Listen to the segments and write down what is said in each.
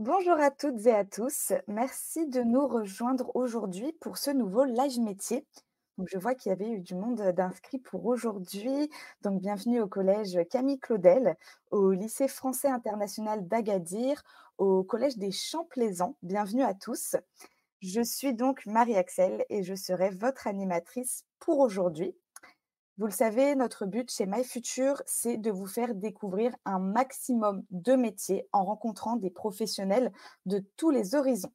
Bonjour à toutes et à tous. Merci de nous rejoindre aujourd'hui pour ce nouveau live métier. Donc, je vois qu'il y avait eu du monde d'inscrits pour aujourd'hui. Donc, bienvenue au collège Camille Claudel, au lycée français international d'Agadir, au collège des Champs-Plaisants. Bienvenue à tous. Je suis donc Marie-Axel et je serai votre animatrice pour aujourd'hui. Vous le savez, notre but chez MyFuture, c'est de vous faire découvrir un maximum de métiers en rencontrant des professionnels de tous les horizons.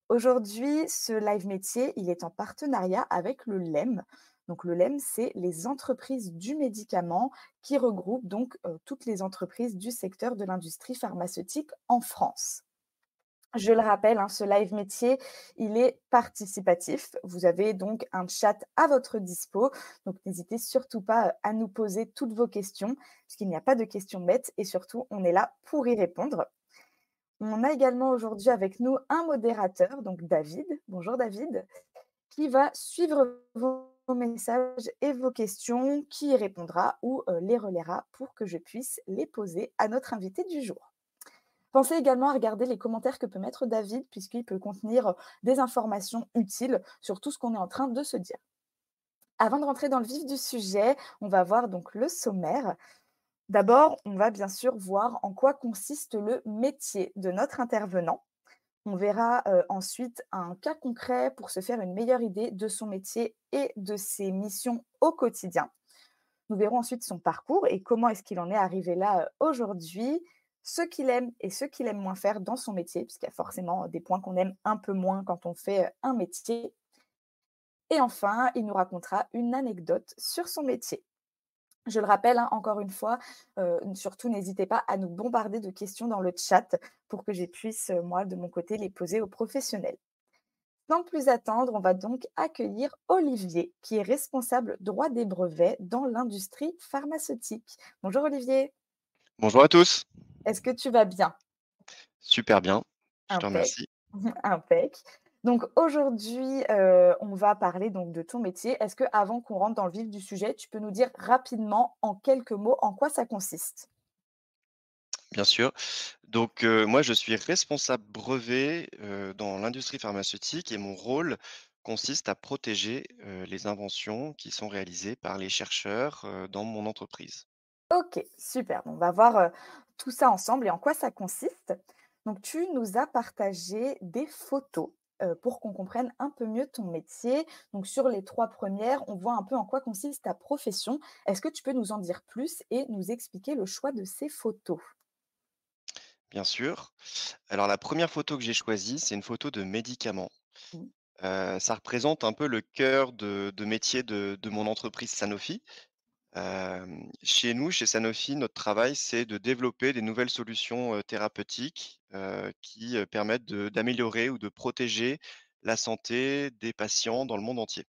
Aujourd'hui, ce live métier, il est en partenariat avec le LEM. Donc le LEM, c'est les entreprises du médicament qui regroupent donc toutes les entreprises du secteur de l'industrie pharmaceutique en France. Je le rappelle, hein, ce live métier, il est participatif. Vous avez donc un chat à votre dispo. Donc, n'hésitez surtout pas à nous poser toutes vos questions, puisqu'il n'y a pas de questions bêtes et surtout, on est là pour y répondre. On a également aujourd'hui avec nous un modérateur, donc David. Bonjour David, qui va suivre vos messages et vos questions, qui y répondra ou les relaiera pour que je puisse les poser à notre invité du jour. Pensez également à regarder les commentaires que peut mettre David, puisqu'il peut contenir des informations utiles sur tout ce qu'on est en train de se dire. Avant de rentrer dans le vif du sujet, on va voir donc le sommaire. D'abord, on va bien sûr voir en quoi consiste le métier de notre intervenant. On verra ensuite un cas concret pour se faire une meilleure idée de son métier et de ses missions au quotidien. Nous verrons ensuite son parcours et comment est-ce qu'il en est arrivé là aujourd'hui, ce qu'il aime et ce qu'il aime moins faire dans son métier, puisqu'il y a forcément des points qu'on aime un peu moins quand on fait un métier. Et enfin, il nous racontera une anecdote sur son métier. Je le rappelle, hein, encore une fois, surtout n'hésitez pas à nous bombarder de questions dans le chat pour que je puisse, moi, de mon côté, les poser aux professionnels. Sans plus attendre, on va donc accueillir Olivier, qui est responsable droit des brevets dans l'industrie pharmaceutique. Bonjour Olivier, Bonjour à tous. est-ce que tu vas bien? Super bien, je te Impec, remercie. impec. Donc aujourd'hui, on va parler donc de ton métier. Est-ce que avant qu'on rentre dans le vif du sujet, tu peux nous dire rapidement, en quelques mots, en quoi ça consiste? Bien sûr. Moi, je suis responsable brevet, dans l'industrie pharmaceutique et mon rôle consiste à protéger, les inventions qui sont réalisées par les chercheurs, dans mon entreprise. OK, super. On va voir, tout ça ensemble et en quoi ça consiste. Donc tu nous as partagé des photos, pour qu'on comprenne un peu mieux ton métier. Donc sur les 3 premières, on voit un peu en quoi consiste ta profession. Est-ce que tu peux nous en dire plus et nous expliquer le choix de ces photos? Bien sûr. Alors la première photo que j'ai choisie, c'est une photo de médicament. Mmh. Ça représente un peu le cœur de métier de mon entreprise Sanofi. Chez nous, chez Sanofi, notre travail, c'est de développer des nouvelles solutions, thérapeutiques, qui, permettent d'améliorer ou de protéger la santé des patients dans le monde entier.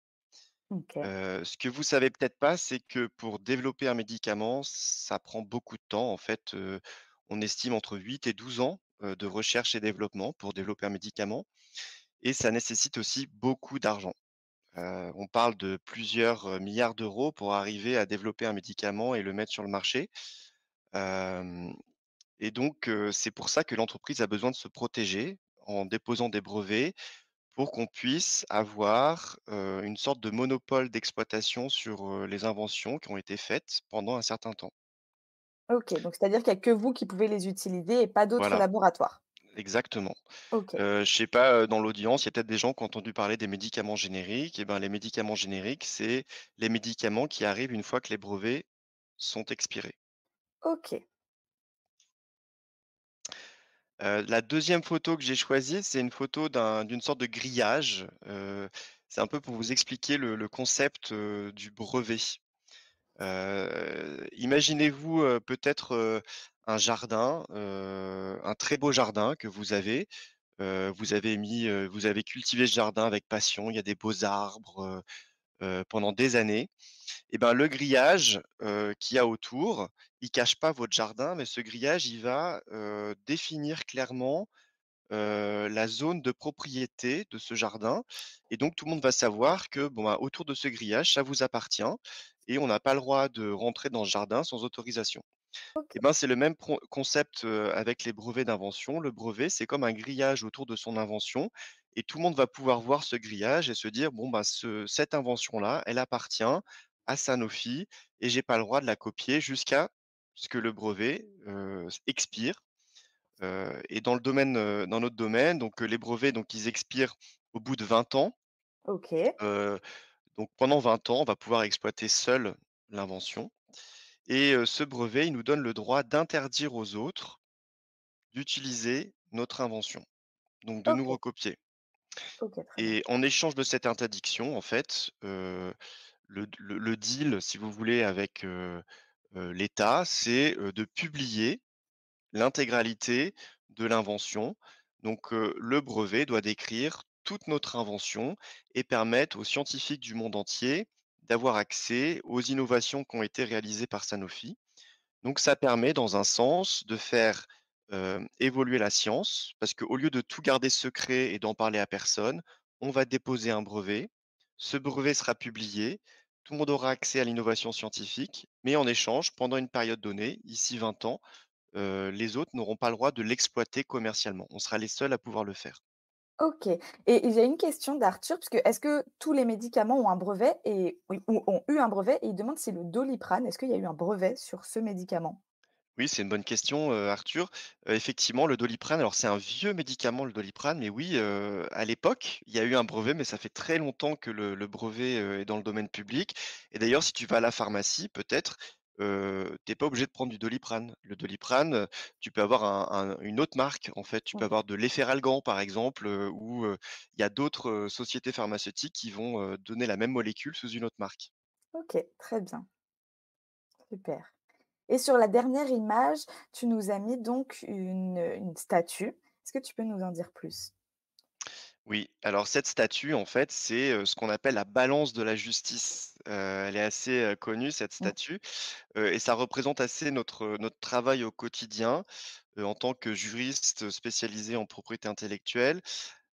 OK. Ce que vous savez peut-être pas, c'est que pour développer un médicament, ça prend beaucoup de temps. En fait, on estime entre 8 et 12 ans, de recherche et développement pour développer un médicament et ça nécessite aussi beaucoup d'argent. On parle de plusieurs, milliards d'euros pour arriver à développer un médicament et le mettre sur le marché. Hem C'est pour ça que l'entreprise a besoin de se protéger en déposant des brevets pour qu'on puisse avoir, une sorte de monopole d'exploitation sur, les inventions qui ont été faites pendant un certain temps. OK, donc c'est-à-dire qu'il y a que vous qui pouvez les utiliser et pas d'autres Voilà, laboratoires? exactement. OK. Je sais pas, dans l'audience, il y a peut-être des gens qui ont entendu parler des médicaments génériques et ben, les médicaments génériques, c'est les médicaments qui arrivent une fois que les brevets sont expirés. OK. La deuxième photo que j'ai choisie, c'est une photo d'une sorte de grillage, c'est un peu pour vous expliquer le concept, du brevet. Imaginez-vous, peut-être, un jardin, un très beau jardin que vous avez cultivé ce jardin avec passion, il y a des beaux arbres, pendant des années et ben, le grillage, qu'il y a autour, il cache pas votre jardin, mais ce grillage, il va, définir clairement, la zone de propriété de ce jardin et donc tout le monde va savoir que, bon, bah, autour de ce grillage, ça vous appartient et on n'a pas le droit de rentrer dans ce jardin sans autorisation. OK, Et ben, c'est le même concept, avec les brevets d'invention. Le brevet, c'est comme un grillage autour de son invention et tout le monde va pouvoir voir ce grillage et se dire: «Bon, bah, cette invention-là, elle appartient à Sanofi et j'ai pas le droit de la copier jusqu'à ce que le brevet, expire». Et dans notre domaine, donc, les brevets, donc ils expirent au bout de 20 ans. OK, Heu, donc pendant 20 ans, on va pouvoir exploiter seul l'invention et ce brevet, il nous donne le droit d'interdire aux autres d'utiliser notre invention, donc de nous OK, recopier. OK, très bien. Et en échange de cette interdiction, en fait, le deal, si vous voulez, avec, l'État, c'est, de publier l'intégralité de l'invention. Donc, le brevet doit décrire toute notre invention et permettre aux scientifiques du monde entier d'avoir accès aux innovations qui ont été réalisées par Sanofi. Donc ça permet dans un sens de faire, évoluer la science parce qu'au lieu de tout garder secret et d'en parler à personne, on va déposer un brevet. Ce brevet sera publié, tout le monde aura accès à l'innovation scientifique, mais en échange, pendant une période donnée, ici 20 ans, les autres n'auront pas le droit de l'exploiter commercialement. On sera les seuls à pouvoir le faire. OK, et j'ai une question d'Arthur, parce que est-ce que tous les médicaments ont un brevet et oui, ou ont eu un brevet, et il demande si le Doliprane, est-ce qu'il y a eu un brevet sur ce médicament? Oui, c'est une bonne question, Arthur. Effectivement, le Doliprane, alors c'est un vieux médicament, le Doliprane, mais oui, à l'époque, il y a eu un brevet, mais ça fait très longtemps que le brevet, est dans le domaine public. Et d'ailleurs, si tu vas à la pharmacie, peut-être, tu pas obligé de prendre du Doliprane. Le Doliprane, tu peux avoir une autre marque, en fait. Tu peux OK. avoir de l'Efferalgan, par exemple, ou, il y a d'autres, sociétés pharmaceutiques qui vont, donner la même molécule sous une autre marque. OK, très bien, super. Et sur la dernière image, tu nous as mis donc une statue. Est-ce que tu peux nous en dire plus? Oui, alors cette statue, en fait, c'est, ce qu'on appelle la balance de la justice. Elle est assez, connue cette Mmh. statue, et ça représente assez notre travail au quotidien, en tant que juriste spécialisé en propriété intellectuelle,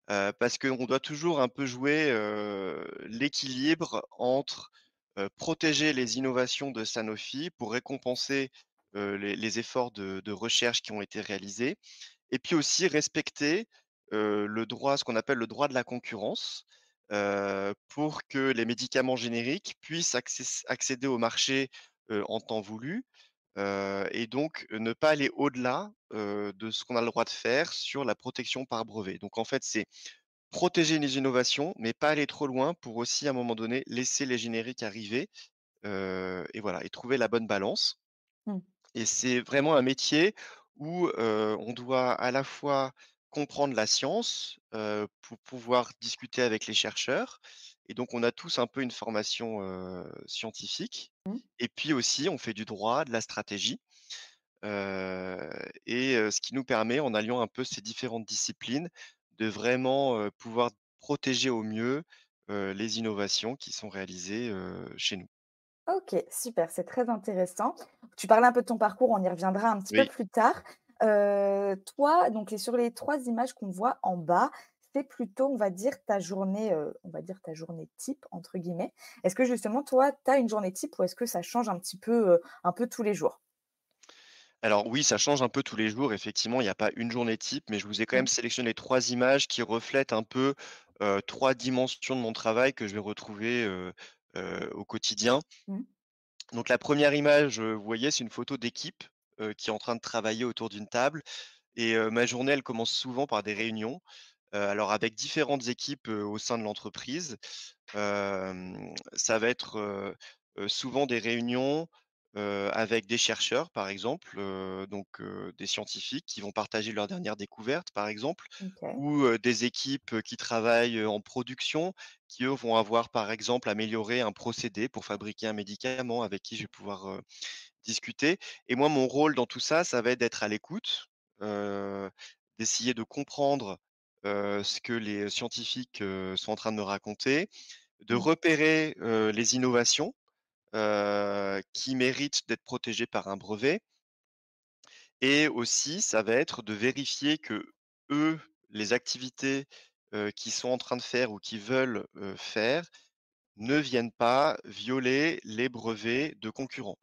parce qu'on doit toujours un peu jouer, l'équilibre entre, protéger les innovations de Sanofi pour récompenser, les efforts de recherche qui ont été réalisés et puis aussi respecter, le droit ce qu'on appelle le droit de la concurrence, pour que les médicaments génériques puissent accéder au marché, en temps voulu, et donc ne pas aller au-delà, de ce qu'on a le droit de faire sur la protection par brevet. Donc en fait, c'est protéger les innovations, mais pas aller trop loin pour aussi, à un moment donné, laisser les génériques arriver, et voilà et trouver la bonne balance. Mmh. Et c'est vraiment un métier où, on doit à la fois comprendre la science, pour pouvoir discuter avec les chercheurs et donc on a tous un peu une formation, scientifique Mmh. et puis aussi on fait du droit, de la stratégie, heu ce qui nous permet, en alliant un peu ces différentes disciplines, de vraiment, pouvoir protéger au mieux, les innovations qui sont réalisées, chez nous. OK, super, c'est très intéressant. Tu parlais un peu de ton parcours, on y reviendra un petit peu Oui. plus tard. Toi, donc sur les 3 images qu'on voit en bas, c'est plutôt, on va dire, ta journée, on va dire ta journée «type» entre guillemets. Est-ce que justement, toi, tu as une journée type ou est-ce que ça change un peu tous les jours? Alors oui, ça change un peu tous les jours. Effectivement, il n'y a pas une journée type, mais je vous ai quand même Mmh. sélectionné 3 images qui reflètent un peu, 3 dimensions de mon travail que je vais retrouver, au quotidien. Mmh. Donc la première image, vous voyez, c'est une photo d'équipe, qui est en train de travailler autour d'une table et ma journée, elle commence souvent par des réunions, alors avec différentes équipes, au sein de l'entreprise. Ça va être, souvent des réunions, avec des chercheurs, par exemple, des scientifiques qui vont partager leurs dernières découvertes, par exemple, OK. ou, des équipes, qui travaillent, en production, qui eux vont avoir, par exemple, amélioré un procédé pour fabriquer un médicament avec qui je vais pouvoir, discuter et moi, mon rôle dans tout ça, ça va être d'être à l'écoute, heu, d'essayer de comprendre, ce que les scientifiques, sont en train de me raconter, de Mmh. repérer, les innovations, qui méritent d'être protégées par un brevet et aussi ça va être de vérifier que eux, les activités, qu'ils sont en train de faire ou qu'ils veulent, faire, ne viennent pas violer les brevets de concurrents.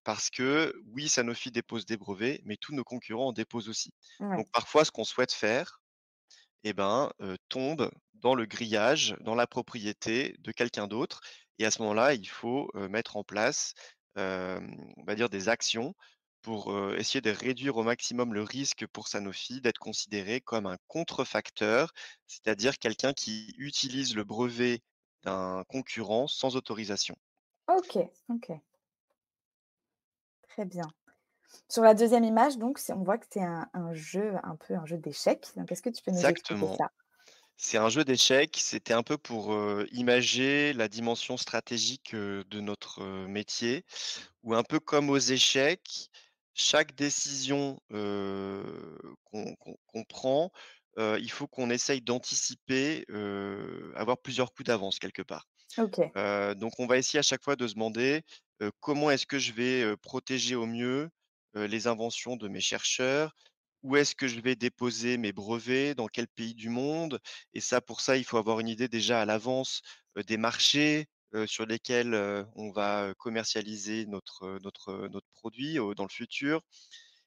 parce que oui, Sanofi dépose des brevets, mais tous nos concurrents en déposent aussi. Ouais. Donc parfois, ce qu'on souhaite faire, eh ben, tombe dans le grillage, dans la propriété de quelqu'un d'autre et à ce moment-là, il faut, mettre en place, on va dire des actions pour, essayer de réduire au maximum le risque pour Sanofi d'être considéré comme un contrefacteur, c'est-à-dire quelqu'un qui utilise le brevet d'un concurrent sans autorisation. OK, OK, très bien. Sur la deuxième image donc, on voit que c'est un jeu, un peu un jeu d'échecs, donc est-ce que tu peux nous expliquer Exactement. ça? C'est un jeu d'échecs, c'était un peu pour, imager la dimension stratégique, de notre, métier, où un peu comme aux échecs, chaque décision, qu'on prend, il faut qu'on essaye d'anticiper, avoir plusieurs coups d'avance quelque part. OK, Donc on va essayer à chaque fois de se demander, comment est-ce que je vais, protéger au mieux, les inventions de mes chercheurs? Où est-ce que je vais déposer mes brevets? Dans quel pays du monde? Et ça, pour ça, il faut avoir une idée déjà à l'avance, des marchés, sur lesquels, on va, commercialiser notre produit, dans le futur.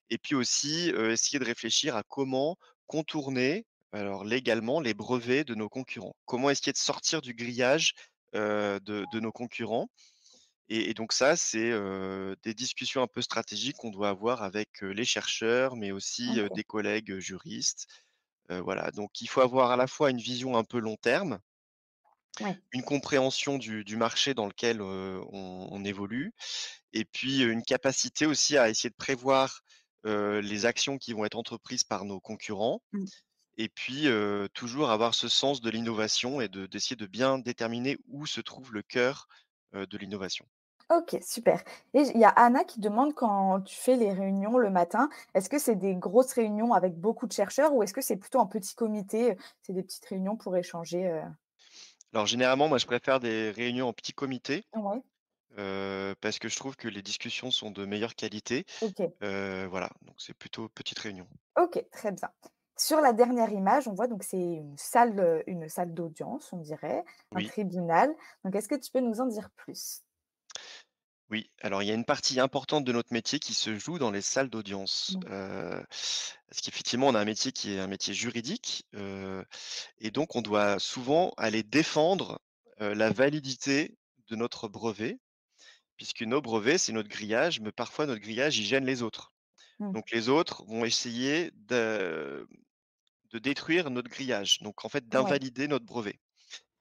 Et puis aussi, essayer de réfléchir à comment contourner, alors légalement, les brevets de nos concurrents. Comment essayer de sortir du grillage, de nos concurrents et donc ça, c'est, des discussions un peu stratégiques qu'on doit avoir avec, les chercheurs, mais aussi, OK, des collègues, juristes. Voilà, donc il faut avoir à la fois une vision un peu long terme, ouais, une compréhension du marché dans lequel, on évolue et puis, une capacité aussi à essayer de prévoir, les actions qui vont être entreprises par nos concurrents mmh. et puis, toujours avoir ce sens de l'innovation et d'essayer de bien déterminer où se trouve le cœur, de l'innovation. OK, super et il y a Anna qui demande quand tu fais les réunions le matin, est-ce que c'est des grosses réunions avec beaucoup de chercheurs ou est-ce que c'est plutôt un petit comité, c'est des petites réunions pour échanger, Alors généralement, moi, je préfère des réunions en petit comité, Ouais, parce que je trouve que les discussions sont de meilleure qualité. OK. Voilà, donc c'est plutôt petite réunion. OK, très bien. Sur la dernière image, on voit donc c'est une salle d'audience, on dirait, un Oui, tribunal. Donc est-ce que tu peux nous en dire plus? oui. Alors il y a une partie importante de notre métier qui se joue dans les salles d'audience, Mmh. parce qu'effectivement, on a un métier qui est un métier juridique, et donc on doit souvent aller défendre, la validité de notre brevet, puisque nos brevets, c'est notre grillage, mais parfois notre grillage, il gêne les autres. Mmh. Donc les autres vont essayer de détruire notre grillage, donc en fait Ouais. d'invalider notre brevet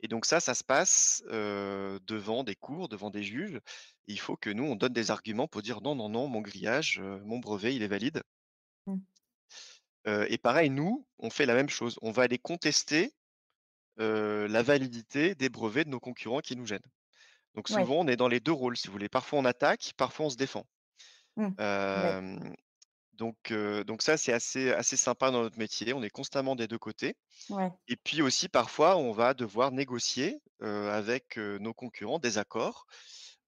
et donc ça se passe, devant des cours, devant des juges. Il faut que nous, on donne des arguments pour dire: «Non, non, non, mon grillage, mon brevet, il est valide». Mmh. Et pareil, nous, on fait la même chose. On va aller contester, la validité des brevets de nos concurrents qui nous gênent. Donc Ouais. souvent, on est dans les 2 rôles, si vous voulez. Parfois on attaque, parfois on se défend. Mmh. D'acc Hem, donc ça, c'est assez sympa dans notre métier. On est constamment des 2 côtés. ouais. Et puis aussi, parfois, on va devoir négocier, avec, nos concurrents des accords,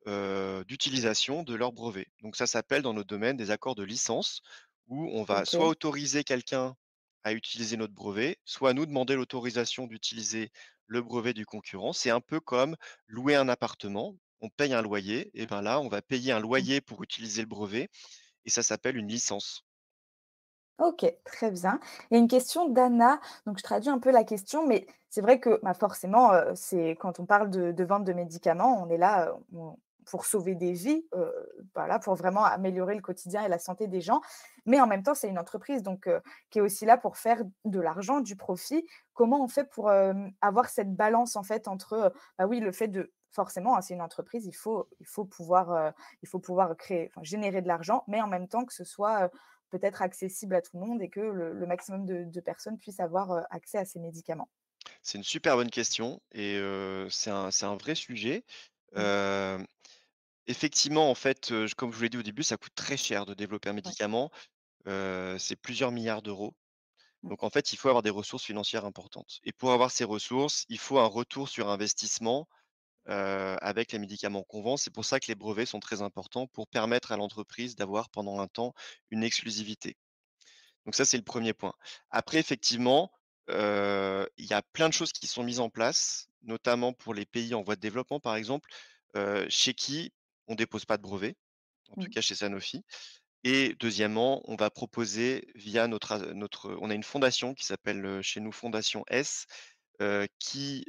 d'utilisation de leurs brevets. Donc ça s'appelle dans notre domaine des accords de licence, où on va soit OK. autoriser quelqu'un à utiliser notre brevet, soit nous demander l'autorisation d'utiliser le brevet du concurrent. C'est un peu comme louer un appartement. On paye un loyer et ben là, on va payer un Mmh. loyer pour utiliser le brevet et ça s'appelle une licence. OK, très bien. Il y a une question d'Anna, donc je traduis un peu la question, mais c'est vrai que, bah, forcément, c'est quand on parle de vente de médicaments, on est là, on pour sauver des vies, voilà, pour vraiment améliorer le quotidien et la santé des gens. Mais en même temps, c'est une entreprise donc qui est aussi là pour faire de l'argent, du profit. Comment on fait pour, avoir cette balance en fait entre, bah, oui, le fait de forcément, hein, c'est une entreprise, il faut pouvoir créer enfin générer de l'argent, mais en même temps que ce soit, peut-être accessible à tout le monde et que le maximum de personnes puissent avoir, accès à ces médicaments. C'est une super bonne question et c'est un vrai sujet. Mmh. Hem, Effectivement, en fait, comme je vous l'ai dit au début, ça coûte très cher de développer un Ouais. médicament, c'est plusieurs milliards d'euros. Mmh. Donc en fait, il faut avoir des ressources financières importantes et pour avoir ces ressources, il faut un retour sur investissement, avec les médicaments qu'on vend. C'est pour ça que les brevets sont très importants pour permettre à l'entreprise d'avoir pendant un temps une exclusivité. Donc ça, c'est le premier point. Après effectivement, il y a plein de choses qui sont mises en place, notamment pour les pays en voie de développement, par exemple, chez qui on dépose pas de brevet. en tout Mmh. cas chez Sanofi. Et deuxièmement, on va proposer via on a une fondation qui s'appelle, chez nous Fondation S, qui,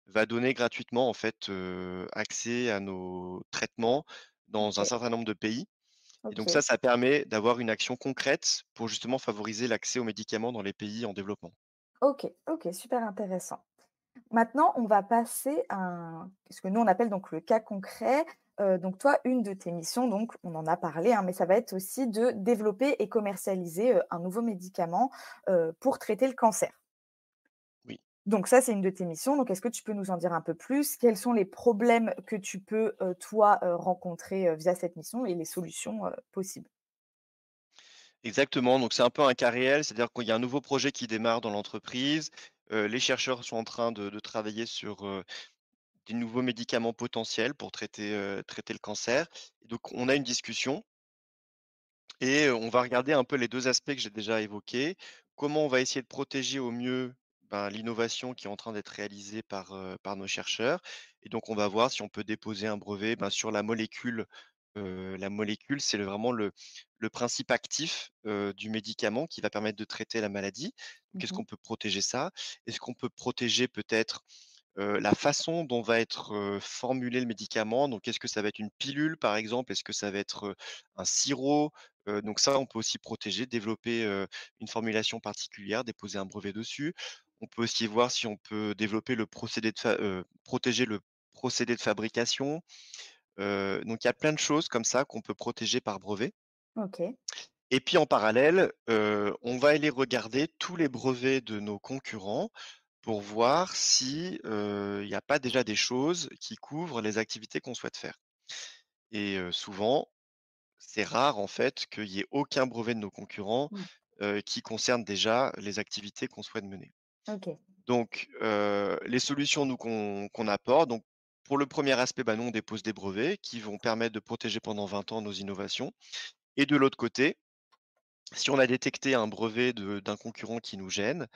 va donner gratuitement en fait, accès à nos traitements dans un OK, certain nombre de pays. Et donc OK, ça permet d'avoir une action concrète pour justement favoriser l'accès aux médicaments dans les pays en développement. OK, OK, super intéressant. Maintenant, on va passer à ce que nous on appelle donc le cas concret. Donc toi, une de tes missions, donc on en a parlé, hein, mais ça va être aussi de développer et commercialiser, un nouveau médicament, pour traiter le cancer. Oui. Donc ça, c'est une de tes missions. Donc est-ce que tu peux nous en dire un peu plus? Quels sont les problèmes que tu peux, toi, rencontrer, via cette mission et les solutions, possibles? Exactement, donc c'est un peu un cas réel, c'est-à-dire qu'il y a un nouveau projet qui démarre dans l'entreprise, les chercheurs sont en train de travailler sur, des nouveaux médicaments potentiels pour traiter le cancer. Et donc on a une discussion et on va regarder un peu les 2 aspects que j'ai déjà évoqués. Comment on va essayer de protéger au mieux, ben, l'innovation qui est en train d'être réalisée par nos chercheurs. Et donc on va voir si on peut déposer un brevet, ben, sur la molécule. La molécule, c'est vraiment le principe actif, du médicament qui va permettre de traiter la maladie. Donc est-ce Mmh. qu'on peut protéger ça? Est-ce qu'on peut protéger peut-être la façon dont va être, formulé le médicament? Donc est-ce que ça va être une pilule, par exemple? Est-ce que ça va être, un sirop? Donc ça, on peut aussi protéger, développer, une formulation particulière, déposer un brevet dessus. On peut aussi voir si on peut développer protéger le procédé de fabrication. Donc il y a plein de choses comme ça qu'on peut protéger par brevet. OK. Et puis en parallèle, on va aller regarder tous les brevets de nos concurrents pour voir si, il n'y a pas déjà des choses qui couvrent les activités qu'on souhaite faire. Et souvent, c'est rare en fait qu'il y ait aucun brevet de nos concurrents, Mmh. qui concerne déjà les activités qu'on souhaite mener. OK. Donc les solutions nous qu'on apporte, donc pour le premier aspect, bah, nous on dépose des brevets qui vont permettre de protéger pendant 20 ans nos innovations. Et de l'autre côté, si on a détecté un brevet d'un concurrent qui nous gêne,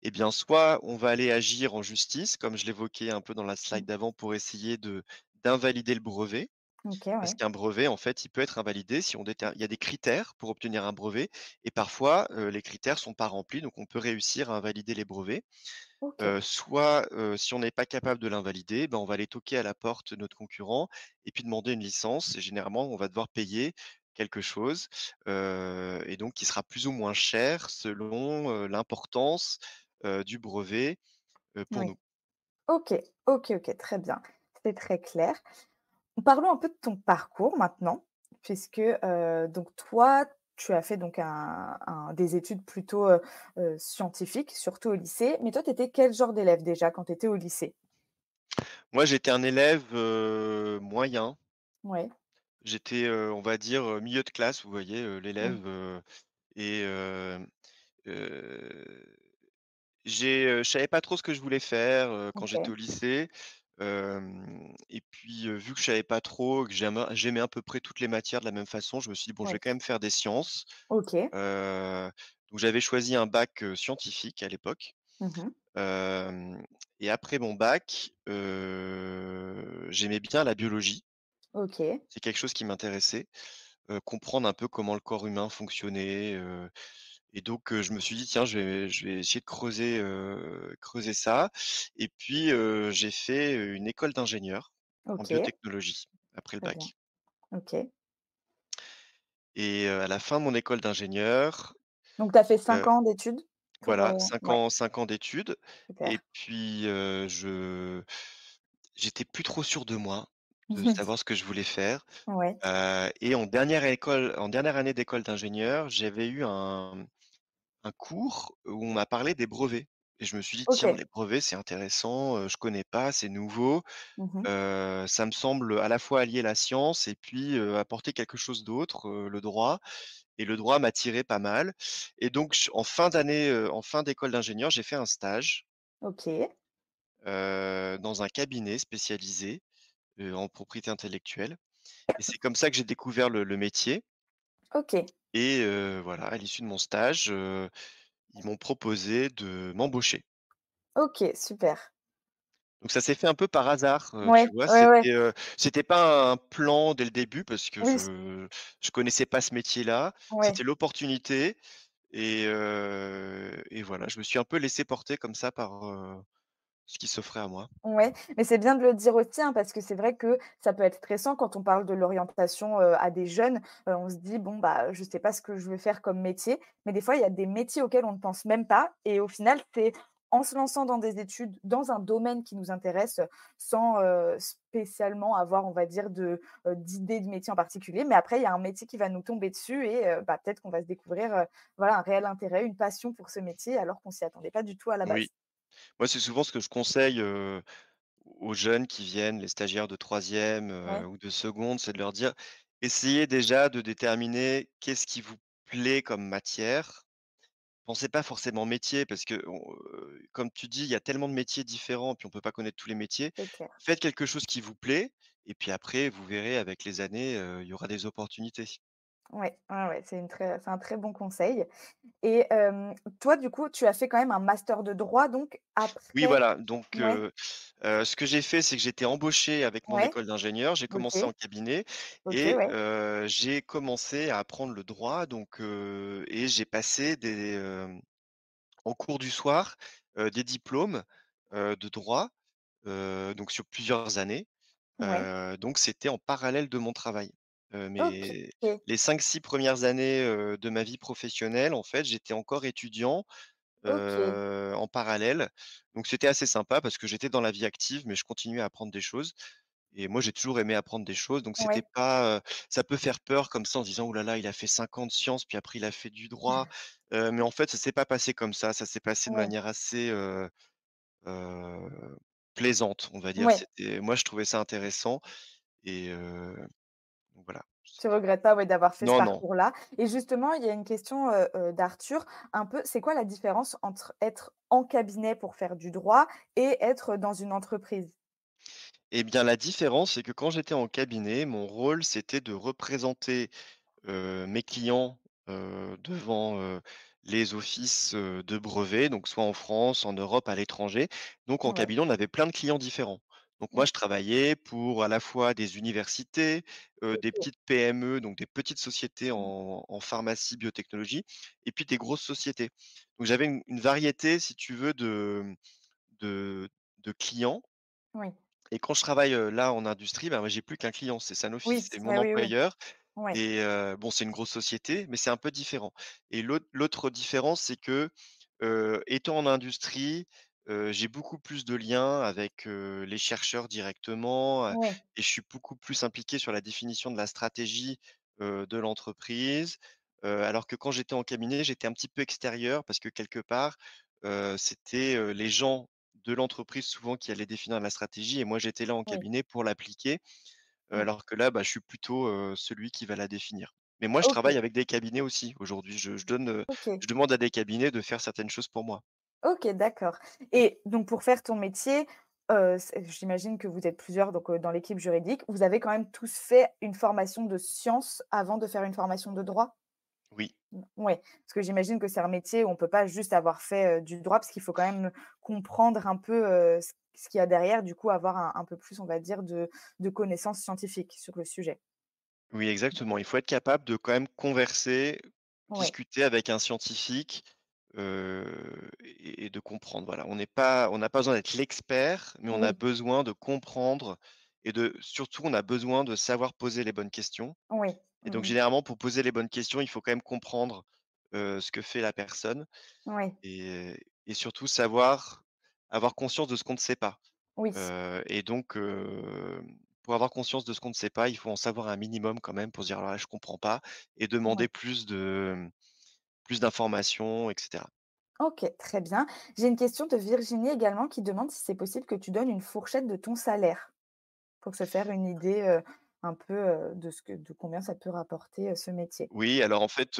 eh bien, soit on va aller agir en justice, comme je l'évoquais un peu dans la Mmh. slide d'avant, pour essayer de d'invalider le brevet. OK, Parce ouais. qu'un brevet, en fait, il peut être invalidé si il y a des critères pour obtenir un brevet et parfois, les critères sont pas remplis, donc on peut réussir à invalider les brevets. OK. Soit, si on n'est pas capable de l'invalider, ben, on va aller toquer à la porte de notre concurrent et puis demander une licence et généralement, on va devoir payer quelque chose, et donc qui sera plus ou moins cher selon, l'importance, du brevet, pour Oui. nous. OK. OK, OK, très bien. C'est très clair. Parlons un peu de ton parcours maintenant, puisque, donc toi, tu as fait donc des études plutôt, scientifiques, surtout au lycée. Mais toi, tu étais quel genre d'élève déjà quand tu étais au lycée? Moi, j'étais un élève, moyen. Ouais, J'étais, on va dire, milieu de classe, vous voyez, mmh, l'élève, et heu, je savais pas trop ce que je voulais faire, quand j'étais OK, au lycée. Et puis, vu que je savais pas trop, que j'aimais à peu près toutes les matières de la même façon, je me suis dit: «Bon, je vais ouais, quand même faire des sciences». OK. Heu, donc j'avais choisi un bac, scientifique à l'époque. Mmh. Hem Et après mon bac, j'aimais bien la biologie. OK, C'est quelque chose qui m'intéressait, comprendre un peu comment le corps humain fonctionnait, et donc je me suis dit: «Tiens, je vais essayer de creuser ça». Et puis, j'ai fait, une école d'ingénieur en OK, biotechnologie après le très bien. bac. OK. Et à la fin de mon école d'ingénieur, Donc tu as fait 5 heu, ans d'études pour, voilà, 5 ouais, ans 5 ans d'études. Et super. puis, j'étais plus trop sûr de moi, de savoir ce que je voulais faire. Ouais, Et en dernière année d'école d'ingénieur, j'avais eu un cours où on m'a parlé des brevets et je me suis dit: «Tiens, OK. les brevets, c'est intéressant, je connais pas, c'est nouveau». Mmh. Ça me semble à la fois allier la science et puis, apporter quelque chose d'autre, le droit. Et le droit m'attirait pas mal. Et donc en fin d'école d'ingénieur, j'ai fait un stage, OK, dans un cabinet spécialisé, en propriété intellectuelle. Et c'est comme ça que j'ai découvert le métier. OK, Et voilà, à l'issue de mon stage, ils m'ont proposé de m'embaucher. OK, super. Donc ça s'est fait un peu par hasard, Ouais, tu vois? ouais, ouais, C'était pas un plan dès le début parce que oui, je connaissais pas ce métier-là. ouais. C'était l'opportunité et voilà, je me suis un peu laissé porter comme ça par, ce qui s'offrait à moi. Ouais, mais c'est bien de le dire aussi, hein, parce que c'est vrai que ça peut être stressant quand on parle de l'orientation, à des jeunes. On se dit: «Bon, bah, je sais pas ce que je veux faire comme métier». Mais des fois, il y a des métiers auxquels on ne pense même pas et au final, c'est en se lançant dans des études, dans un domaine qui nous intéresse, sans, spécialement avoir, on va dire, d'idées de métier en particulier. Mais après, il y a un métier qui va nous tomber dessus et bah, peut-être qu'on va se découvrir, voilà, un réel intérêt, une passion pour ce métier alors qu'on s'y attendait pas du tout à la Oui, base. moi, c'est souvent ce que je conseille, aux jeunes qui viennent, les stagiaires de troisième Ouais, ou de seconde, c'est de leur dire: «Essayez déjà de déterminer qu'est-ce qui vous plaît comme matière». Pensez pas forcément métier parce que comme tu dis, il y a tellement de métiers différents, puis on peut pas connaître tous les métiers. c'est clair. Faites quelque chose qui vous plaît et puis après vous verrez avec les années, il y aura des opportunités. Ouais, ouais, ouais, c'est un très bon conseil et toi, du coup, tu as fait quand même un master de droit donc Oui, après voilà, donc ouais, ce que j'ai fait, c'est que j'étais embauché avec mon ouais, école d'ingénieur. J'ai commencé en OK, cabinet OK, et ouais, j'ai commencé à apprendre le droit donc et j'ai passé en cours du soir, des diplômes, de droit, donc sur plusieurs années. ouais, Donc c'était en parallèle de mon travail. Mais OK, les 5-6 premières années, de ma vie professionnelle, en fait, j'étais encore étudiant, OK, en parallèle. Donc c'était assez sympa parce que j'étais dans la vie active, mais je continuais à apprendre des choses et moi j'ai toujours aimé apprendre des choses. Donc c'était ouais, pas, ça peut faire peur comme ça en se disant: «Ouh là là, il a fait 5 ans de sciences, puis après il a fait du droit». Mais en fait, ça s'est pas passé comme ça s'est passé de ouais, manière assez, heu, plaisante, on va dire. ouais. C'était moi je trouvais ça intéressant et donc voilà. Tu regrettes pas, ouais, d'avoir fait ce Non, non. parcours-là et justement, il y a une question, d'Arthur, un peu, c'est quoi la différence entre être en cabinet pour faire du droit et être dans une entreprise? Eh bien, la différence, c'est que quand j'étais en cabinet, mon rôle, c'était de représenter, mes clients, devant, les offices, de brevets, donc soit en France, en Europe, à l'étranger. Donc en Ouais, cabinet, on avait plein de clients différents. Donc moi, mmh, je travaillais pour à la fois des universités, des OK, petites PME, donc des petites sociétés mmh, en pharmacie, biotechnologie et puis des grosses sociétés. Donc j'avais une variété, si tu veux, de de clients oui, et quand je travaille, là, en industrie, ben, moi, j'ai plus qu'un client, c'est Sanofi, oui, c'est mon ah oui, oui, employeur ouais, et bon, c'est une grosse société, mais c'est un peu différent et l'autre différence, c'est que, étant en industrie, j'ai beaucoup plus de liens avec, les chercheurs directement, ouais, et je suis beaucoup plus impliqué sur la définition de la stratégie, de l'entreprise. Alors que quand j'étais en cabinet, j'étais un petit peu extérieur parce que quelque part, c'était, les gens de l'entreprise souvent qui allaient définir la stratégie et moi j'étais là en oui, cabinet pour l'appliquer. mmh, Alors que là, bah, je suis plutôt, celui qui va la définir. Mais moi, je OK, travaille avec des cabinets aussi aujourd'hui. OK. Je demande à des cabinets de faire certaines choses pour moi. OK, d'accord et donc pour faire ton métier, j'imagine que vous êtes plusieurs donc dans l'équipe juridique. Vous avez quand même tous fait une formation de sciences avant de faire une formation de droit? Oui, Ouais, parce que j'imagine que c'est un métier où on peut pas juste avoir fait, du droit parce qu'il faut quand même comprendre un peu, ce qu'il y a derrière, du coup avoir un peu plus, on va dire, de connaissances scientifiques sur le sujet. oui, exactement. Il faut être capable de quand même converser, Ouais, discuter avec un scientifique, et de comprendre. Voilà, on n'a pas besoin d'être l'expert, mais on a oui, besoin de comprendre et de surtout, on a besoin de savoir poser les bonnes questions oui. et donc Mmh. généralement, pour poser les bonnes questions, il faut quand même comprendre, ce que fait la personne. Oui, Et surtout savoir avoir conscience de ce qu'on ne sait pas. oui, Et donc, pour avoir conscience de ce qu'on ne sait pas, il faut en savoir un minimum quand même pour se dire: «Alors là, je comprends pas» et ouais. demander plus d'informations et cetera. OK, très bien. J'ai une question de Virginie également qui demande si c'est possible que tu donnes une fourchette de ton salaire pour se faire une idée, un peu, de combien ça peut rapporter, ce métier? Oui, alors en fait,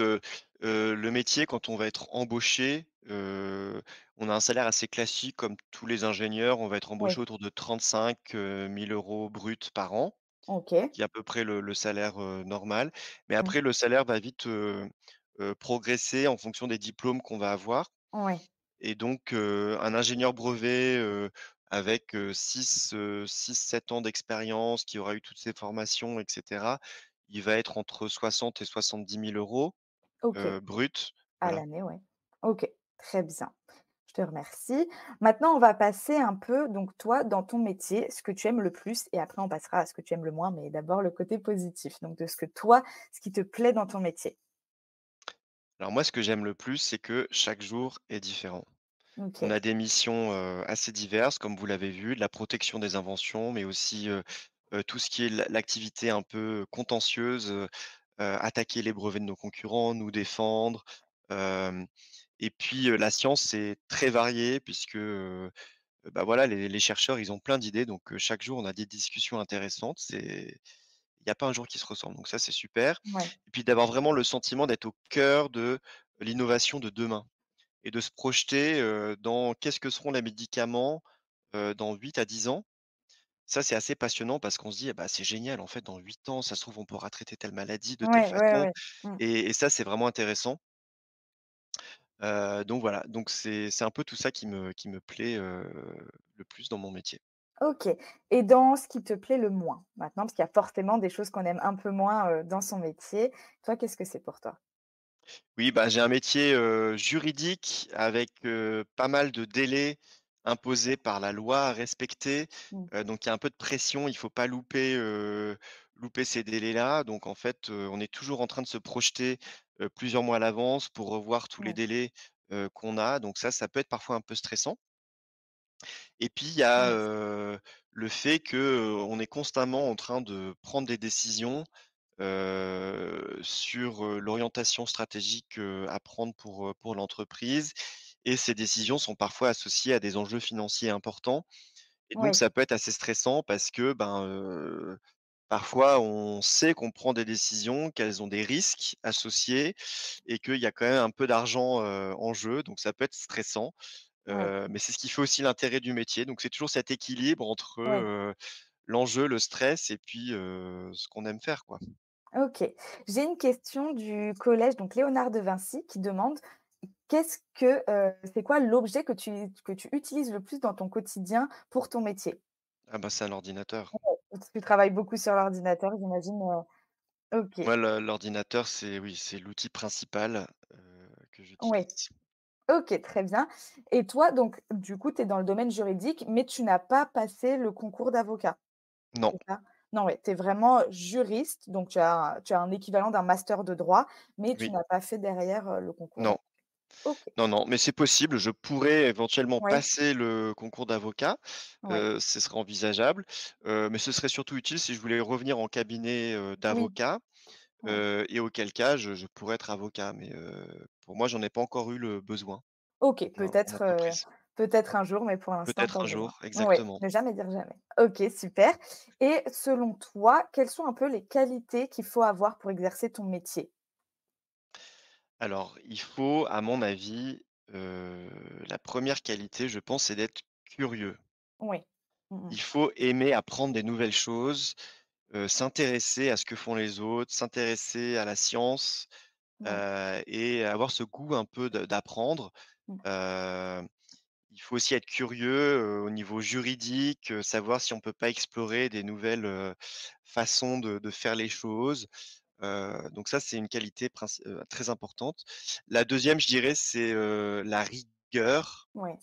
le métier quand on va être embauché, on a un salaire assez classique comme tous les ingénieurs. On va être embauché Oui, autour de 35 000 € bruts par an, OK. qui est à peu près le salaire, normal. Mais Mmh. après le salaire va vite, progresser en fonction des diplômes qu'on va avoir Ouais, et donc un ingénieur brevet, avec, 6-7 ans d'expérience, qui aura eu toutes ces formations et cetera, il va être entre 60 et 70 000 € OK. brut, À voilà. l'année, ouais. OK, très bien. Je te remercie. Maintenant, on va passer un peu, donc toi, dans ton métier, ce que tu aimes le plus et après on passera à ce que tu aimes le moins, mais d'abord le côté positif. Donc de ce que toi, ce qui te plaît dans ton métier. Alors moi, ce que j'aime le plus, c'est que chaque jour est différent. On OK. a des missions, assez diverses, comme vous l'avez vu, de la protection des inventions, mais aussi, tout ce qui est l'activité un peu contentieuse, attaquer les brevets de nos concurrents, nous défendre, hem et puis, la science, c'est très varié puisque, bah, voilà, les chercheurs, ils ont plein d'idées, donc chaque jour, on a des discussions intéressantes. Il y a pas un jour qui se ressemble, donc ça, c'est super Ouais. et puis d'avoir vraiment le sentiment d'être au cœur de l'innovation de demain et de se projeter, dans qu'est-ce que seront les médicaments, dans 8 à 10 ans. Ça, c'est assez passionnant parce qu'on se dit: «Ah bah, c'est génial, en fait, dans 8 ans, ça se trouve, on pourra traiter telle maladie de telle Ouais, ouais, façon» ouais. Mmh. et ça, c'est vraiment intéressant. Donc voilà, donc c'est un peu tout ça qui me plaît, le plus dans mon métier. OK, et dans ce qui te plaît le moins, maintenant, parce qu'il y a forcément des choses qu'on aime un peu moins, dans son métier. Toi, qu'est-ce que c'est pour toi? Oui, bah, j'ai un métier, juridique avec, pas mal de délais imposés par la loi à respecter, Mmh. donc il y a un peu de pression, il faut pas louper ces délais-là, donc en fait, on est toujours en train de se projeter, plusieurs mois à l'avance pour revoir tous les Ouais, délais, qu'on a, donc ça peut être parfois un peu stressant et puis il y a, ouais, le fait que, on est constamment en train de prendre des décisions sur, l'orientation stratégique, à prendre pour l'entreprise et ces décisions sont parfois associées à des enjeux financiers importants et donc ouais, ça peut être assez stressant parce que, ben, parfois on sait qu'on prend des décisions, qu'elles ont des risques associés et qu'il y a quand même un peu d'argent, en jeu, donc ça peut être stressant, ouais, mais c'est ce qui fait aussi l'intérêt du métier, donc c'est toujours cet équilibre entre, ouais. l'enjeu, le stress et puis, ce qu'on aime faire, quoi. OK. J'ai une question du collège, donc Léonard de Vinci, qui demande: c'est quoi l'objet que tu utilises le plus dans ton quotidien pour ton métier? Ah bah, c'est un ordinateur. Parce que tu travailles beaucoup sur l'ordinateur, j'imagine, OK. Moi, l'ordinateur, c'est oui, c'est l'outil principal, que Ouais. j'utilise. OK, très bien, et toi, donc du coup, tu es dans le domaine juridique, mais tu n'as pas passé le concours d'avocat, Non, c'est ça? Non, ouais, tu es vraiment juriste, donc tu as un équivalent d'un master de droit, mais tu oui, n'as pas fait derrière, le concours non, d'avocat. OK. non, non, mais c'est possible. Je pourrais éventuellement Ouais, passer le concours d'avocat, ouais. ce serait envisageable, mais ce serait surtout utile si je voulais revenir en cabinet, Oui, d'avocat, ouais. et auquel cas je pourrais être avocat, mais pour moi, j'en ai pas encore eu le besoin OK, en peut-être, entreprise. peut-être un jour, mais pour l'instant, Peut-être pas un besoin. jour, Ouais, exactement. ne jamais dire jamais. OK, super, et selon toi, quelles sont un peu les qualités qu'il faut avoir pour exercer ton métier? Alors, il faut, à mon avis, la première qualité, je pense, c'est d'être curieux. Oui. Mmh mh. Il faut aimer apprendre des nouvelles choses, s'intéresser à ce que font les autres, s'intéresser à la science, Ouais. et avoir ce goût un peu d'apprendre. Mmh. Heu, il faut aussi être curieux, au niveau juridique, savoir si on peut pas explorer des nouvelles, façons de faire les choses. Donc ça, c'est une qualité très importante. La deuxième, je dirais, c'est, la rigueur. Ouais.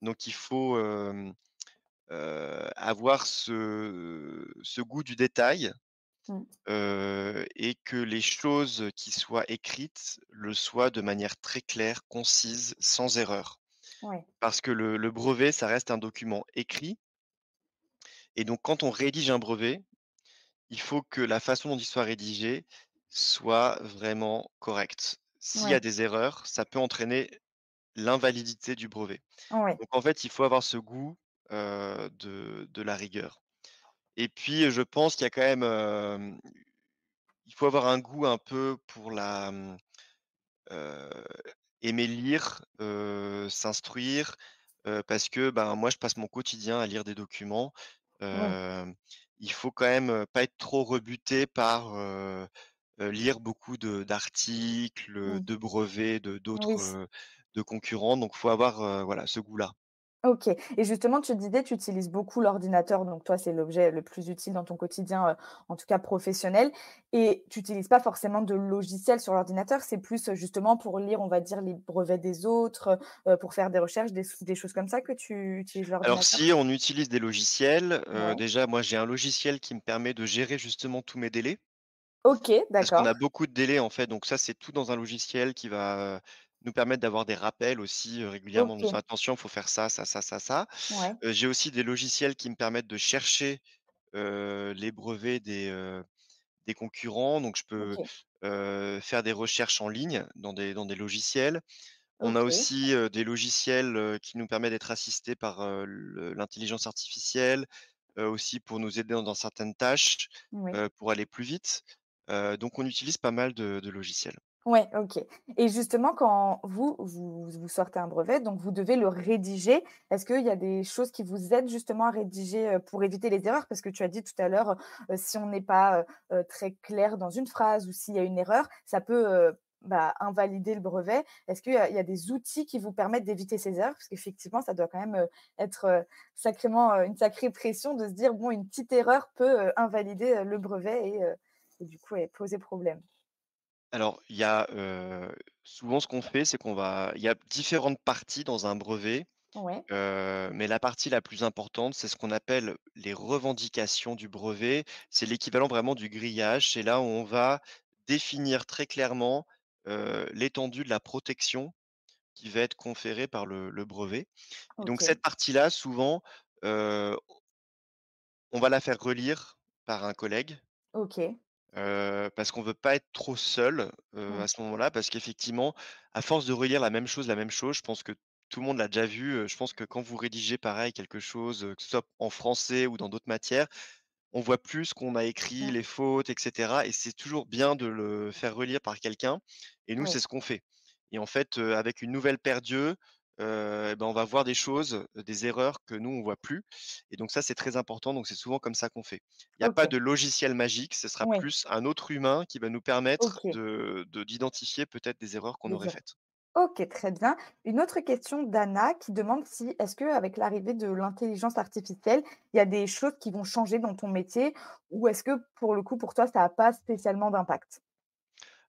Donc il faut, avoir ce goût du détail, Mmh. et que les choses qui soient écrites le soient de manière très claire, concise, sans erreur. Ouais. Parce que le brevet, ça reste un document écrit et donc quand on rédige un brevet, il faut que la façon dont il soit rédigé soit vraiment correcte. S'il y a Ouais. des erreurs, ça peut entraîner l'invalidité du brevet. Ouais. Donc en fait, il faut avoir ce goût, de la rigueur. Et puis, je pense qu'il y a quand même, il faut avoir un goût un peu pour heu, aimer lire, s'instruire, parce que, ben, moi, je passe mon quotidien à lire des documents. Oui. Hem, il faut quand même, pas être trop rebuté par, lire beaucoup d'articles, Mmh. de brevets, Oui. de concurrents, donc faut avoir, voilà, ce goût-là. OK et justement, tu disais, tu utilises beaucoup l'ordinateur, donc toi, c'est l'objet le plus utile dans ton quotidien, en tout cas professionnel et tu utilises pas forcément de logiciel sur l'ordinateur, c'est plus, justement pour lire, on va dire, les brevets des autres, pour faire des recherches, des choses comme ça que tu utilises Alors l'ordinateur? si, on utilise des logiciels, Ouais. déjà moi j'ai un logiciel qui me permet de gérer justement tous mes délais. OK, Parce qu'on d'accord. a beaucoup de délais en fait, donc ça c'est tout dans un logiciel qui va, nous permettre d'avoir des rappels aussi, régulièrement, nous OK. dire: «Attention, il faut faire ça, ça, ça, ça, ça». Ouais. J'ai aussi des logiciels qui me permettent de chercher, les brevets des concurrents, donc je peux, OK. faire des recherches en ligne dans des logiciels. On a OK. aussi, des logiciels, qui nous permettent d'être assistés par, l'intelligence artificielle, aussi pour nous aider dans certaines tâches, Oui. pour aller plus vite. Donc on utilise pas mal de logiciels. Ouais, OK et justement quand vous sortez un brevet, donc vous devez le rédiger. Est-ce qu'il y a des choses qui vous aident justement à rédiger, pour éviter les erreurs? Parce que tu as dit tout à l'heure, si on n'est pas, très clair dans une phrase ou s'il y a une erreur, ça peut, bah, invalider le brevet. Est-ce qu'il y a des outils qui vous permettent d'éviter ces erreurs? Parce qu'effectivement, ça doit quand même, être, sacrément, une sacrée pression de se dire: «Bon, une petite erreur peut, invalider, le brevet et du coup, poser problème». Alors il y a, souvent ce qu'on fait, c'est il y a différentes parties dans un brevet, Ouais, mais la partie la plus importante, c'est ce qu'on appelle les revendications du brevet. C'est l'équivalent vraiment du grillage. C'est là où on va définir très clairement, l'étendue de la protection qui va être conférée par le brevet et donc OK. cette partie-là, souvent, heu, on va la faire relire par un collègue, OK. parce qu'on veut pas être trop seul, Mmh. à ce moment-là. Parce qu'effectivement, à force de relire la même chose, je pense que tout le monde l'a déjà vu, je pense que quand vous rédigez pareil quelque chose, que ce soit en français ou dans d'autres matières, on voit plus ce qu'on a écrit, Mmh. les fautes et cetera et c'est toujours bien de le faire relire par quelqu'un et nous, Oui. c'est ce qu'on fait et en fait, avec une nouvelle paire d'yeux, et ben, on va voir des choses, des erreurs que nous, on voit plus et donc ça, c'est très important, donc c'est souvent comme ça qu'on fait. Il y a pas OK. de logiciel magique, ce sera Oui. plus un autre humain qui va nous permettre OK. d'identifier peut-être des erreurs qu'on aurait Des erreurs. faites. OK, très bien. Une autre question d'Anna qui demande si est-ce qu'avec l'arrivée de l'intelligence artificielle, il y a des choses qui vont changer dans ton métier ou est-ce que pour le coup, pour toi, ça a pas spécialement d'impact?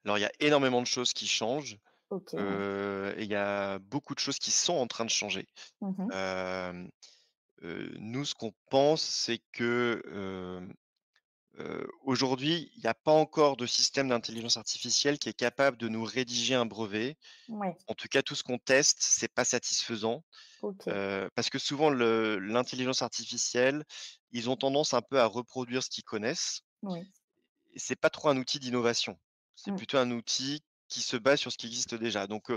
Alors il y a énormément de choses qui changent, OK, ouais. et il y a beaucoup de choses qui sont en train de changer. Mmh. Hem Nous, ce qu'on pense, c'est que, aujourd'hui, il n'y a pas encore de système d'intelligence artificielle qui est capable de nous rédiger un brevet. Ouais. En tout cas, tout ce qu'on teste, c'est pas satisfaisant, OK. parce que souvent l'intelligence artificielle, ils ont tendance un peu à reproduire ce qu'ils connaissent Oui. et c'est pas trop un outil d'innovation. C'est Mmh. plutôt un outil qui se base sur ce qui existe déjà. Donc,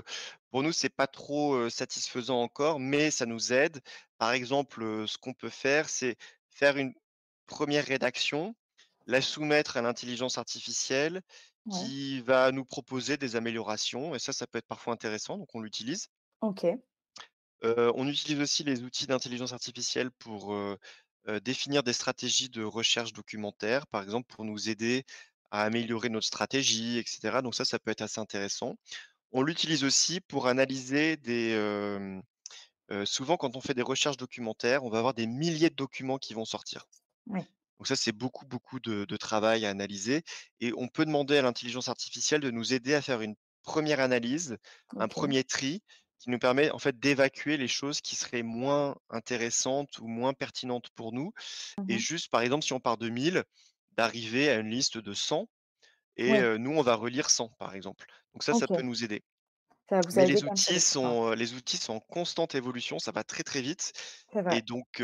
pour nous, c'est pas trop, satisfaisant encore, mais ça nous aide. Par exemple, ce qu'on peut faire, c'est faire une première rédaction, la soumettre à l'intelligence artificielle Ouais. qui va nous proposer des améliorations et ça peut être parfois intéressant, donc on l'utilise. OK. On utilise aussi les outils d'intelligence artificielle pour, définir des stratégies de recherche documentaire, par exemple pour nous aider à améliorer notre stratégie et cetera, donc ça peut être assez intéressant. On l'utilise aussi pour analyser souvent quand on fait des recherches documentaires, on va avoir des milliers de documents qui vont sortir. Oui. Donc ça, c'est beaucoup, beaucoup de travail à analyser et on peut demander à l'intelligence artificielle de nous aider à faire une première analyse, un OK. premier tri qui nous permet en fait d'évacuer les choses qui seraient moins intéressantes ou moins pertinentes pour nous et Mmh. juste, par exemple, si on part de 1000, d'arriver à une liste de 100 et Oui. nous, on va relire 100 par exemple. Donc ça peut OK. nous aider. Ça vous Mais a aidé comme ça les enfin, les outils sont en constante évolution, ça va très, très vite c'est et vrai. donc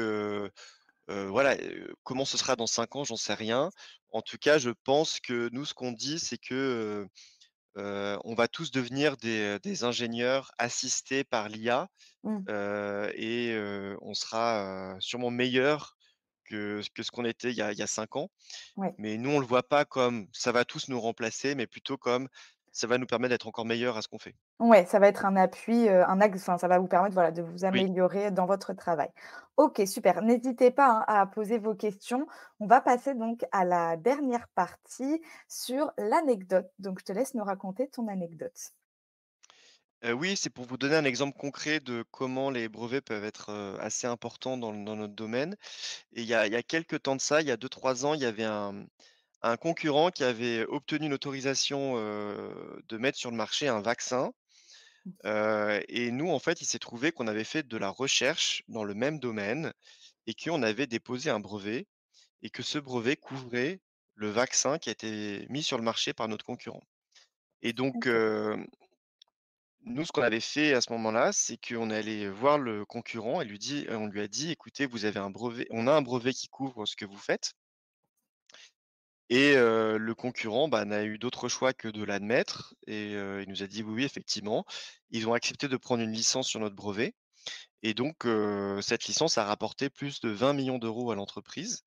voilà, comment ce sera dans 5 ans, j'en sais rien. En tout cas, je pense que nous, ce qu'on dit, c'est que, on va tous devenir des ingénieurs assistés par l'IA, Mmh. et on sera, sûrement meilleurs que ce qu'on était il y a 5 ans. Ouais. Mais nous, on le voit pas comme ça va tous nous remplacer, mais plutôt comme ça va nous permettre d'être encore meilleurs à ce qu'on fait. Ouais, ça va être un appui, un axe enfin, ça va vous permettre, voilà, de vous Oui. améliorer dans votre travail. OK, super. N'hésitez pas, hein, à poser vos questions. On va passer donc à la dernière partie sur l'anecdote. Donc je te laisse nous raconter ton anecdote. Oui, c'est pour vous donner un exemple concret de comment les brevets peuvent être, assez importants dans notre domaine. Et il y a quelque temps de ça, il y a 2 3 ans, il y avait un concurrent qui avait obtenu une autorisation, de mettre sur le marché un vaccin, et nous, en fait, il s'est trouvé qu'on avait fait de la recherche dans le même domaine et qu'on avait déposé un brevet et que ce brevet couvrait le vaccin qui a été mis sur le marché par notre concurrent. Et donc, OK. nous, ce qu'on avait fait à ce moment-là, c'est qu'on est allé voir le concurrent et on lui a dit: «Écoutez, vous avez un brevet on a un brevet qui couvre ce que vous faites». Et le concurrent, bah, n'a eu d'autre choix que de l'admettre et il nous a dit: «Oui, oui, effectivement». Ils ont accepté de prendre une licence sur notre brevet et donc cette licence a rapporté plus de 20 millions d'euros à l'entreprise.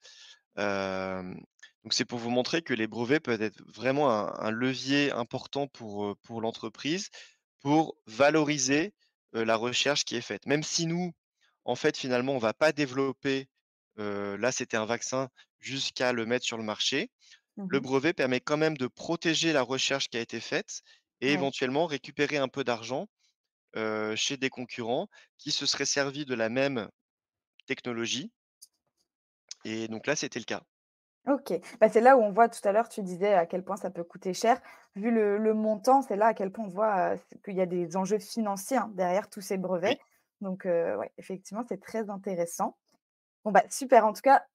Hem, donc c'est pour vous montrer que les brevets peuvent être vraiment un levier important pour l'entreprise, pour valoriser, la recherche qui est faite. Même si nous, en fait, finalement, on va pas développer, là, c'était un vaccin, jusqu'à le mettre sur le marché. Le Mmh. brevet permet quand même de protéger la recherche qui a été faite et Ouais. éventuellement récupérer un peu d'argent, chez des concurrents qui se seraient servis de la même technologie et donc là, c'était le cas. OK. Bah, c'est là où on voit tout à l'heure, tu disais à quel point ça peut coûter cher. Vu le montant, c'est là à quel point on voit, qu'il y a des enjeux financiers, hein, derrière tous ces brevets. Oui. Donc, ouais, effectivement, c'est très intéressant. Bon, bah, super. En tout cas,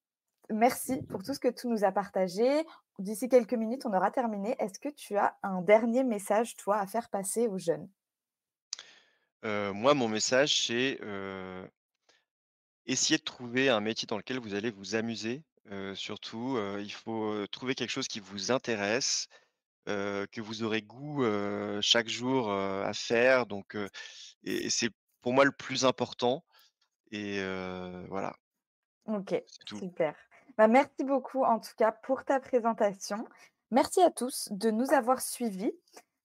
merci pour tout ce que tu nous as partagé. D'ici quelques minutes, on aura terminé. Est-ce que tu as un dernier message, toi, à faire passer aux jeunes? Moi, mon message, c'est, essayez de trouver un métier dans lequel vous allez vous amuser, surtout, il faut, trouver quelque chose qui vous intéresse, que vous aurez goût, chaque jour, à faire donc et c'est pour moi le plus important et voilà, OK, c'est tout. super. Bah, merci beaucoup en tout cas pour ta présentation. Merci à tous de nous avoir suivis.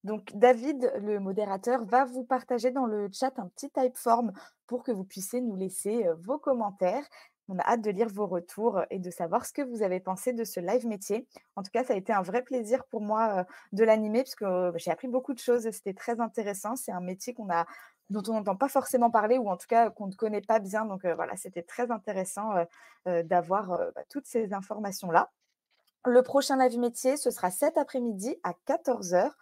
Donc David, le modérateur, va vous partager dans le chat un petit typeform pour que vous puissiez nous laisser vos commentaires. On a hâte de lire vos retours et de savoir ce que vous avez pensé de ce live métier. En tout cas, ça a été un vrai plaisir pour moi de l'animer parce que j'ai appris beaucoup de choses. C'était très intéressant. C'est un métier dont on n'entend pas forcément parler ou en tout cas qu'on ne connaît pas bien. Donc voilà, c'était très intéressant d'avoir bah, toutes ces informations-là. Le prochain live métier, ce sera cet après-midi à 14 heures.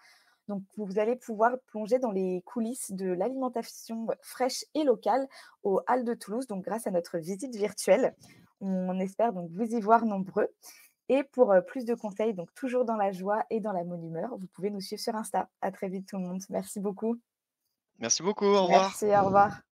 Donc, vous allez pouvoir plonger dans les coulisses de l'alimentation fraîche et locale aux Halles de Toulouse, donc grâce à notre visite virtuelle. On espère donc vous y voir nombreux. Et pour plus de conseils, donc toujours dans la joie et dans la bonne humeur, vous pouvez nous suivre sur Insta. À très vite tout le monde. Merci beaucoup. Merci beaucoup, au revoir. Merci, au revoir.